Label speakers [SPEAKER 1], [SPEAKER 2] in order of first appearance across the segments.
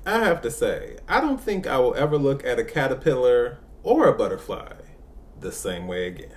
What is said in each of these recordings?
[SPEAKER 1] I have to say, I don't think I will ever look at a caterpillar or a butterfly the same way again.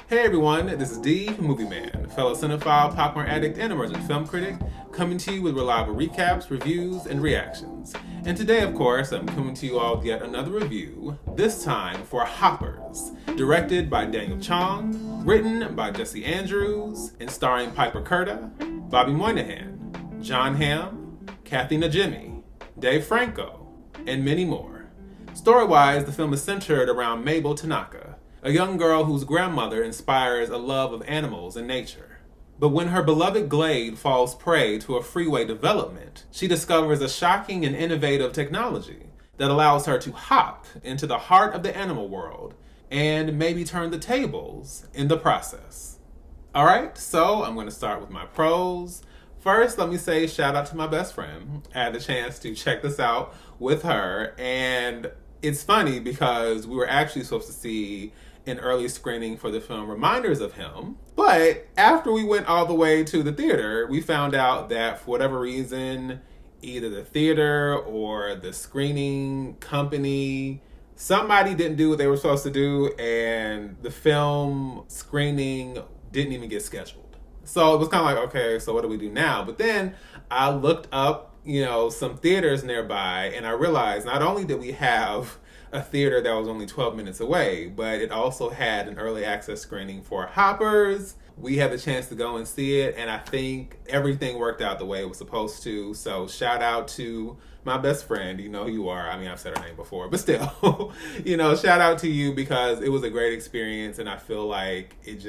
[SPEAKER 1] Hey everyone, this is D, Movieman, fellow cinephile, popcorn addict, and emerging film critic, coming to you with reliable recaps, reviews, and reactions. And today, of course, I'm coming to you all with yet another review, this time for Hoppers, directed by Daniel Chong, written by Jesse Andrews, and starring Piper Curda, Bobby Moynihan, John Hamm, Kathy Najimy, Dave Franco, and many more. Story-wise, the film is centered around Mabel Tanaka, a young girl whose grandmother inspires a love of animals and nature. But when her beloved glade falls prey to a freeway development, she discovers a shocking and innovative technology that allows her to hop into the heart of the animal world and maybe turn the tables in the process. Alright, so I'm going to start with my pros. First, let me say shout out to my best friend. I had the chance to check this out with her, and it's funny because we were actually supposed to see an early screening for the film Reminders of Him. But after we went all the way to the theater, we found out that for whatever reason, either the theater or the screening company, somebody didn't do what they were supposed to do, and the film screening didn't even get scheduled. So it was kind of like, okay, so what do we do now? But then I looked up, some theaters nearby, and I realized not only did we have a theater that was only 12 minutes away, but it also had an early access screening for Hoppers. We had the chance to go and see it, and I think everything worked out the way it was supposed to. So shout out to my best friend. You know who you are. I mean, I've said her name before, but still, shout out to you because it was a great experience, and I feel like it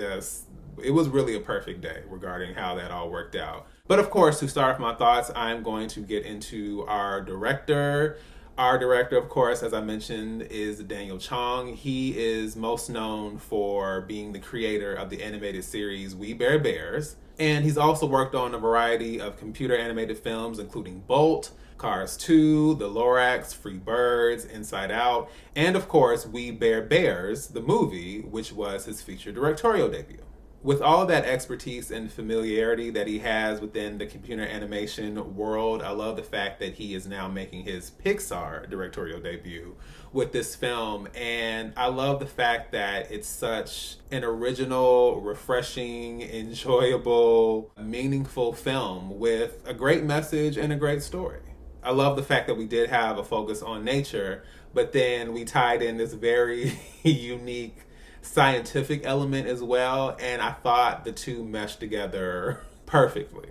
[SPEAKER 1] was really a perfect day regarding how that all worked out. But of course, to start off my thoughts, I'm going to get into our director. Our director, of course, as I mentioned, is Daniel Chong. He is most known for being the creator of the animated series We Bare Bears. And he's also worked on a variety of computer animated films, including Bolt, Cars 2, The Lorax, Free Birds, Inside Out, and of course, We Bare Bears, the movie, which was his feature directorial debut. With all of that expertise and familiarity that he has within the computer animation world, I love the fact that he is now making his Pixar directorial debut with this film. And I love the fact that it's such an original, refreshing, enjoyable, meaningful film with a great message and a great story. I love the fact that we did have a focus on nature, but then we tied in this very unique scientific element as well, and I thought the two meshed together perfectly.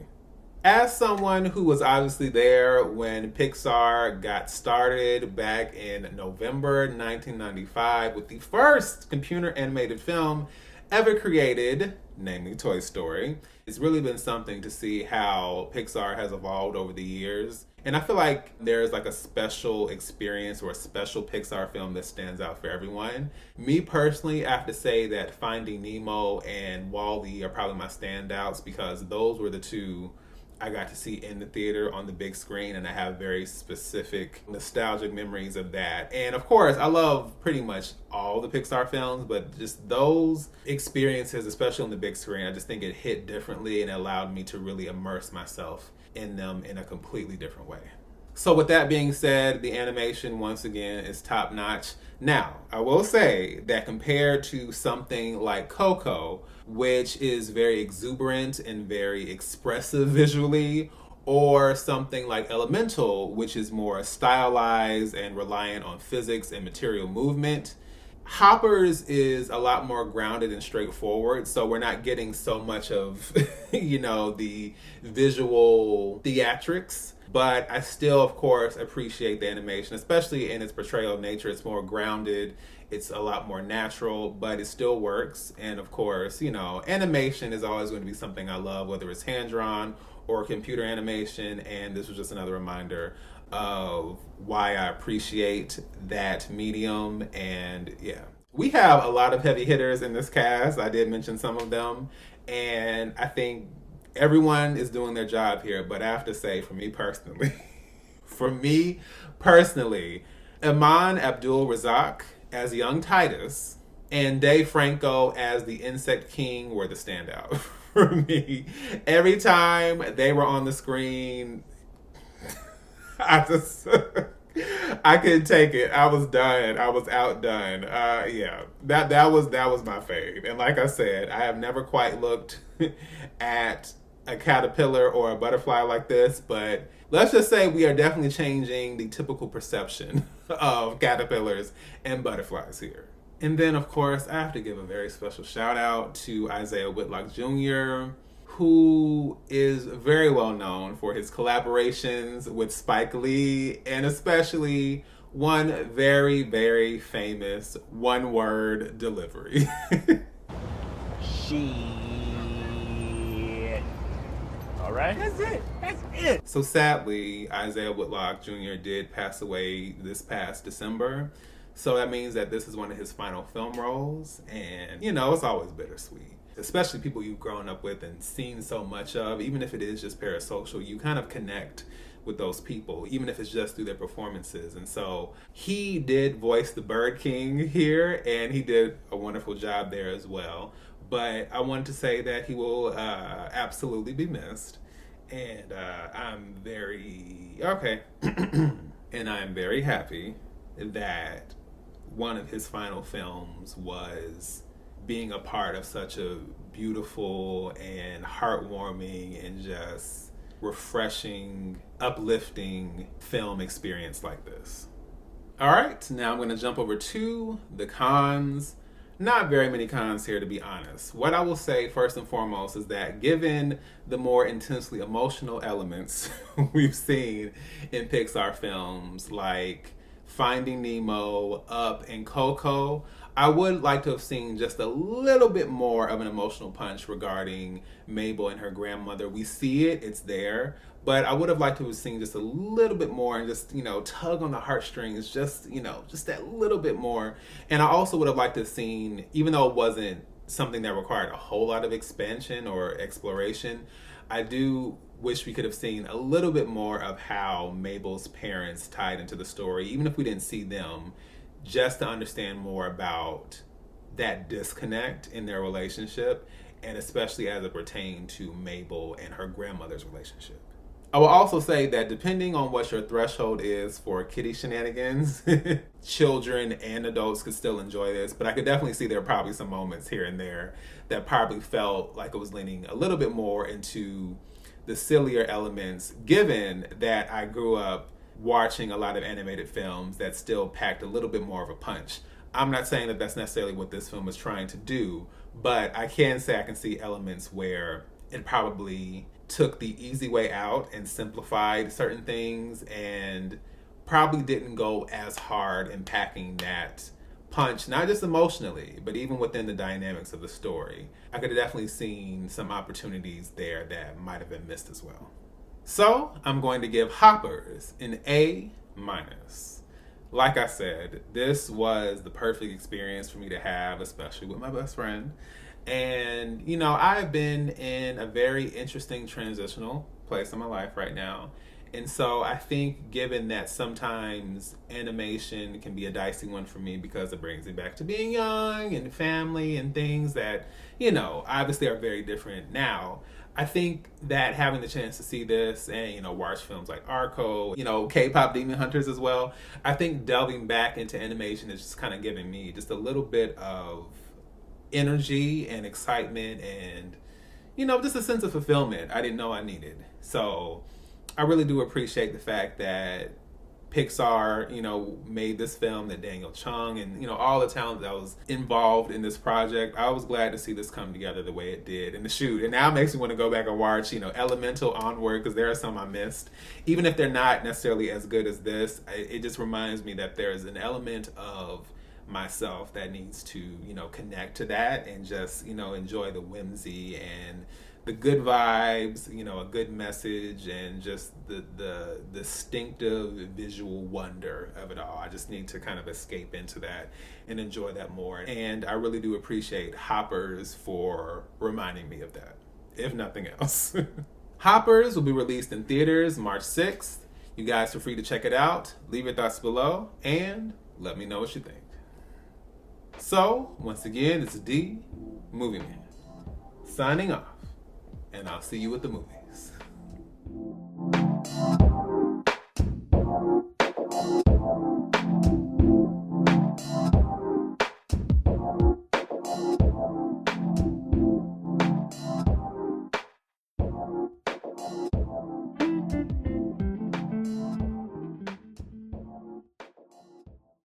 [SPEAKER 1] As someone who was obviously there when Pixar got started back in November 1995 with the first computer animated film ever created, namely Toy Story, it's really been something to see how Pixar has evolved over the years. And I feel like there's like a special experience or a special Pixar film that stands out for everyone. Me personally, I have to say that Finding Nemo and Wall-E are probably my standouts because those were the two I got to see in the theater on the big screen, and I have very specific nostalgic memories of that. And of course, I love pretty much all the Pixar films, but just those experiences, especially on the big screen, I just think it hit differently and allowed me to really immerse myself in them in a completely different way. So with that being said, the animation once again is top notch. Now, I will say that compared to something like Coco, which is very exuberant and very expressive visually, or something like Elemental, which is more stylized and reliant on physics and material movement, Hoppers is a lot more grounded and straightforward, so we're not getting so much of, the visual theatrics. But I still, of course, appreciate the animation, especially in its portrayal of nature. It's more grounded, it's a lot more natural, but it still works. And of course, animation is always going to be something I love, whether it's hand-drawn or computer animation. And this was just another reminder of why I appreciate that medium. And yeah, we have a lot of heavy hitters in this cast. I did mention some of them, and I think everyone is doing their job here. But I have to say, for me personally, Iman Abdul Razak as young Titus and Dave Franco as the Insect King were the standout for me. Every time they were on the screen, I just I couldn't take it. I was done. I was outdone. Yeah, that was my fave. And like I said, I have never quite looked at a caterpillar or a butterfly like this, but let's just say we are definitely changing the typical perception of caterpillars and butterflies here. And then, of course, I have to give a very special shout out to Isaiah Whitlock Jr., who is very well known for his collaborations with Spike Lee, and especially one very, very famous one-word delivery.
[SPEAKER 2] Shit. All right, that's it. That's it.
[SPEAKER 1] So sadly, Isaiah Whitlock Jr. did pass away this past December. So that means that this is one of his final film roles. And, you know, it's always bittersweet. Especially people you've grown up with and seen so much of. Even if it is just parasocial, you kind of connect with those people, even if it's just through their performances. And so he did voice the Bird King here, and he did a wonderful job there as well. But I wanted to say that he will absolutely be missed. And I'm very, okay. And I'm very happy that one of his final films was being a part of such a beautiful and heartwarming and just refreshing, uplifting film experience like this. All right, now I'm going to jump over to the cons. Not very many cons here, to be honest. What I will say first and foremost is that given the more intensely emotional elements we've seen in Pixar films like Finding Nemo, Up, and Coco, I would like to have seen just a little bit more of an emotional punch regarding Mabel and her grandmother. We see it, it's there, but I would have liked to have seen just a little bit more and just, you know, tug on the heartstrings, just, you know, just that little bit more. And I also would have liked to have seen, even though it wasn't something that required a whole lot of expansion or exploration, I do wish we could have seen a little bit more of how Mabel's parents tied into the story, even if we didn't see them, just to understand more about that disconnect in their relationship, and especially as it pertained to Mabel and her grandmother's relationship. I will also say that depending on what your threshold is for kiddie shenanigans, children and adults could still enjoy this, but I could definitely see there are probably some moments here and there that probably felt like it was leaning a little bit more into the sillier elements, given that I grew up watching a lot of animated films that still packed a little bit more of a punch. I'm not saying that that's necessarily what this film is trying to do, but I can say I can see elements where it probably took the easy way out and simplified certain things and probably didn't go as hard in packing that punch, not just emotionally, but even within the dynamics of the story. I could have definitely seen some opportunities there that might have been missed as well. So I'm going to give Hoppers an A-. Like I said, this was the perfect experience for me to have, especially with my best friend. And, you know, I've been in a very interesting transitional place in my life right now. And so I think given that sometimes animation can be a dicey one for me because it brings me back to being young and family and things that, you know, obviously are very different now. I think that having the chance to see this and, you know, watch films like Arco, you know, K-pop Demon Hunters as well, I think delving back into animation is just kind of giving me just a little bit of energy and excitement and, you know, just a sense of fulfillment I didn't know I needed. So I really do appreciate the fact that Pixar, you know, made this film, that Daniel Chong and, you know, all the talent that was involved in this project. I was glad to see this come together the way it did in the shoot. And now it makes me want to go back and watch, you know, Elemental onward, because there are some I missed. Even if they're not necessarily as good as this, it just reminds me that there's an element of myself that needs to, you know, connect to that and just, you know, enjoy the whimsy and the good vibes, you know, a good message, and just the distinctive visual wonder of it all. I just need to kind of escape into that and enjoy that more. And I really do appreciate Hoppers for reminding me of that, if nothing else. Hoppers will be released in theaters March 6th. You guys are free to check it out. Leave your thoughts below and let me know what you think. So, once again, it's D, Movieman, signing off, and I'll see you at the movies.